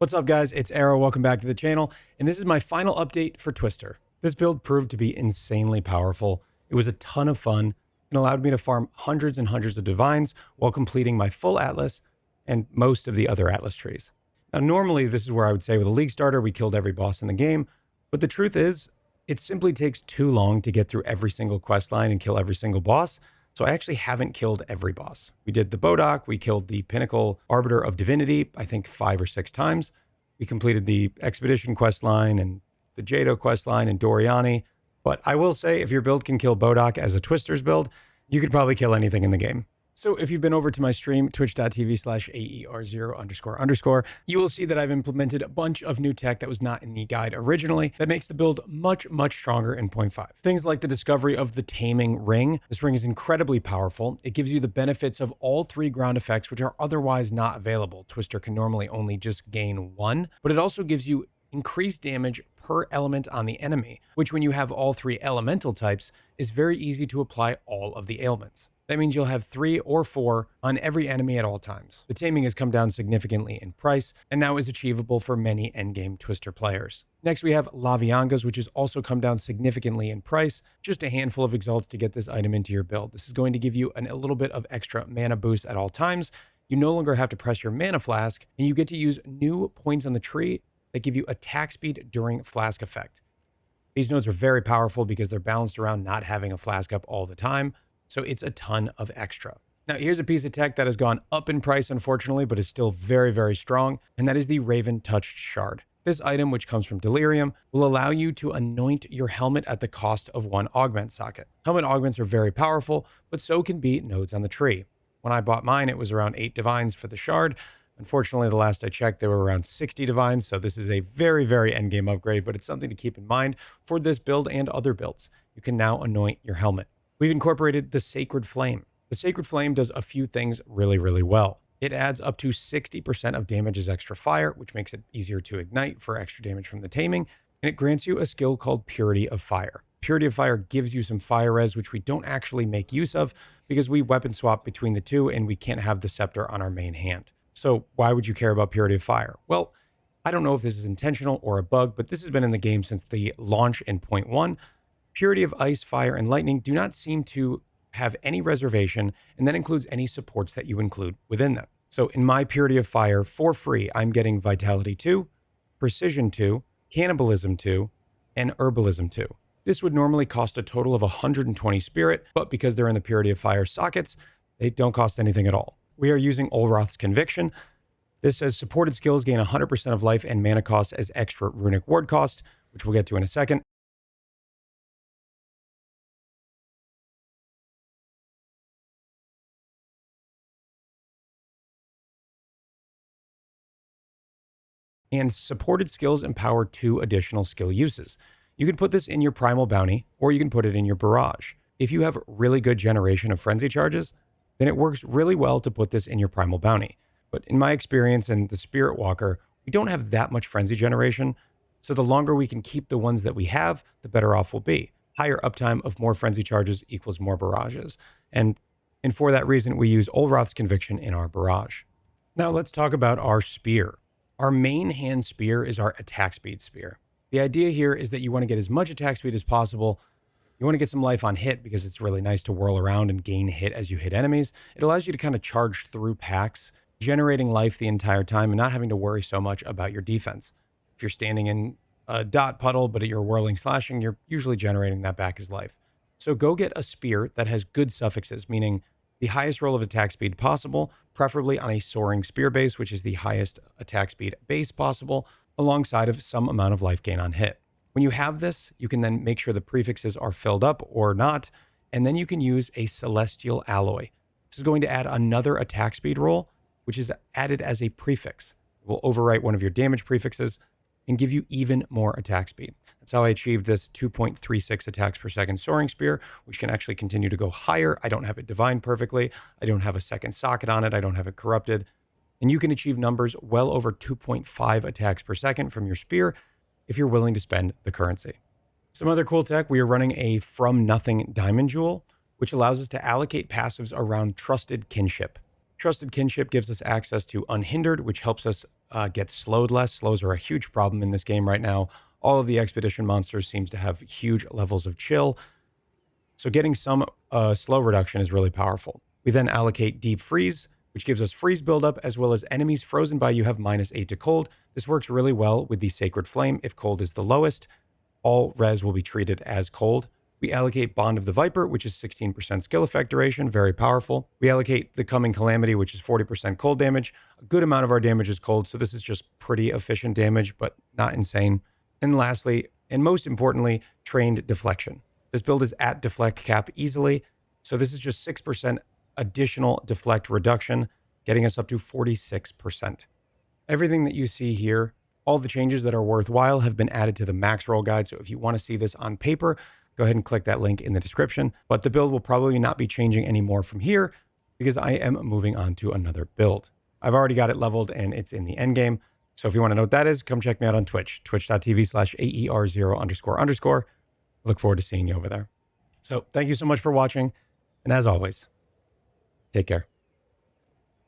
What's up, guys? It's Arrow. Welcome back to the channel, and this is my final update for Twister. This build proved to be insanely powerful. It was a ton of fun and allowed me to farm hundreds and hundreds of divines while completing my full atlas and most of the other atlas trees. Now, normally this is where I would say with a league starter, we killed every boss in the game, but the truth is, it simply takes too long to get through every single quest line and kill every single boss. So I actually haven't killed every boss. We did the Bodok, we killed the Pinnacle Arbiter of Divinity, I think 5 or 6 times. We completed the Expedition quest line and the Jado quest line and Doriani. But I will say, if your build can kill Bodok as a Twister's build, you could probably kill anything in the game. So if you've been over to my stream, twitch.tv/AER0__, you will see that I've implemented a bunch of new tech that was not in the guide originally that makes the build much, much stronger in 0.5. Things like the discovery of the Taming ring. This ring is incredibly powerful. It gives you the benefits of all 3 ground effects, which are otherwise not available. Twister can normally only just gain 1, but it also gives you increased damage per element on the enemy, which when you have all 3 elemental types, is very easy to apply all of the ailments. That means you'll have 3 or 4 on every enemy at all times. The taming has come down significantly in price and now is achievable for many endgame Twister players. Next, we have Laviangas, which has also come down significantly in price. Just a handful of exalts to get this item into your build. This is going to give you a little bit of extra mana boost at all times. You no longer have to press your mana flask, and you get to use new points on the tree that give you attack speed during flask effect. These nodes are very powerful because they're balanced around not having a flask up all the time. So it's a ton of extra. Now, here's a piece of tech that has gone up in price, unfortunately, but is still very, very strong, and that is the Raven Touched Shard. This item, which comes from Delirium, will allow you to anoint your helmet at the cost of 1 augment socket. Helmet augments are very powerful, but so can be nodes on the tree. When I bought mine, it was around 8 divines for the shard. Unfortunately, the last I checked, there were around 60 divines, so this is a very, very endgame upgrade, but it's something to keep in mind for this build and other builds. You can now anoint your helmet. We've incorporated the Sacred Flame. The Sacred Flame does a few things really, really well. It adds up to 60% of damage as extra fire, which makes it easier to ignite for extra damage from the taming, and it grants you a skill called Purity of Fire. Purity of Fire gives you some fire res, which we don't actually make use of because we weapon swap between the two and we can't have the scepter on our main hand. So why would you care about Purity of Fire? Well, I don't know if this is intentional or a bug, but this has been in the game since the launch in 0.1. Purity of Ice, Fire, and Lightning do not seem to have any reservation, and that includes any supports that you include within them. So in my Purity of Fire, for free, I'm getting Vitality 2, Precision 2, Cannibalism 2, and Herbalism 2. This would normally cost a total of 120 Spirit, but because they're in the Purity of Fire sockets, they don't cost anything at all. We are using Olroth's Conviction. This says supported skills gain 100% of life and mana cost as extra runic ward cost, which we'll get to in a second. And supported skills empower 2 additional skill uses. You can put this in your Primal Bounty, or you can put it in your Barrage. If you have really good generation of Frenzy charges, then it works really well to put this in your Primal Bounty. But in my experience in the Spirit Walker, we don't have that much Frenzy generation, so the longer we can keep the ones that we have, the better off we'll be. Higher uptime of more Frenzy charges equals more Barrages. And for that reason, we use Olroth's Conviction in our Barrage. Now let's talk about our Spear. Our main hand spear is our attack speed spear. The idea here is that you want to get as much attack speed as possible. You want to get some life on hit because it's really nice to whirl around and gain hit as you hit enemies. It allows you to kind of charge through packs, generating life the entire time and not having to worry so much about your defense. If you're standing in a dot puddle, but you're whirling slashing, you're usually generating that back as life. So go get a spear that has good suffixes, meaning the highest roll of attack speed possible, preferably on a soaring spear base, which is the highest attack speed base possible, alongside of some amount of life gain on hit. When you have this, you can then make sure the prefixes are filled up or not, and then you can use a Celestial Alloy. This is going to add another attack speed roll, which is added as a prefix. It will overwrite one of your damage prefixes and give you even more attack speed. That's how I achieved this 2.36 attacks per second soaring spear, which can actually continue to go higher. I don't have it divined perfectly. I don't have a second socket on it. I don't have it corrupted. And you can achieve numbers well over 2.5 attacks per second from your spear if you're willing to spend the currency. Some other cool tech, we are running a From Nothing Diamond Jewel, which allows us to allocate passives around Trusted Kinship. Trusted Kinship gives us access to Unhindered, which helps us get slowed less. Slows are a huge problem in this game right now. All of the expedition monsters seems to have huge levels of chill. So getting some slow reduction is really powerful. We then allocate Deep Freeze, which gives us freeze buildup, as well as enemies frozen by you have -8 to cold. This works really well with the Sacred Flame. If cold is the lowest, all res will be treated as cold. We allocate Bond of the Viper, which is 16% skill effect duration, very powerful. We allocate the Coming Calamity, which is 40% cold damage. A good amount of our damage is cold, so this is just pretty efficient damage, but not insane. And lastly, and most importantly, Trained Deflection. This build is at deflect cap easily, so this is just 6% additional deflect reduction, getting us up to 46%. Everything that you see here, all the changes that are worthwhile have been added to the Maxroll guide, so if you want to see this on paper, go ahead and click that link in the description. But the build will probably not be changing anymore from here because I am moving on to another build. I've already got it leveled and it's in the endgame. So if you want to know what that is, come check me out on Twitch, twitch.tv/AER0__. Look forward to seeing you over there. So thank you so much for watching. And as always, take care.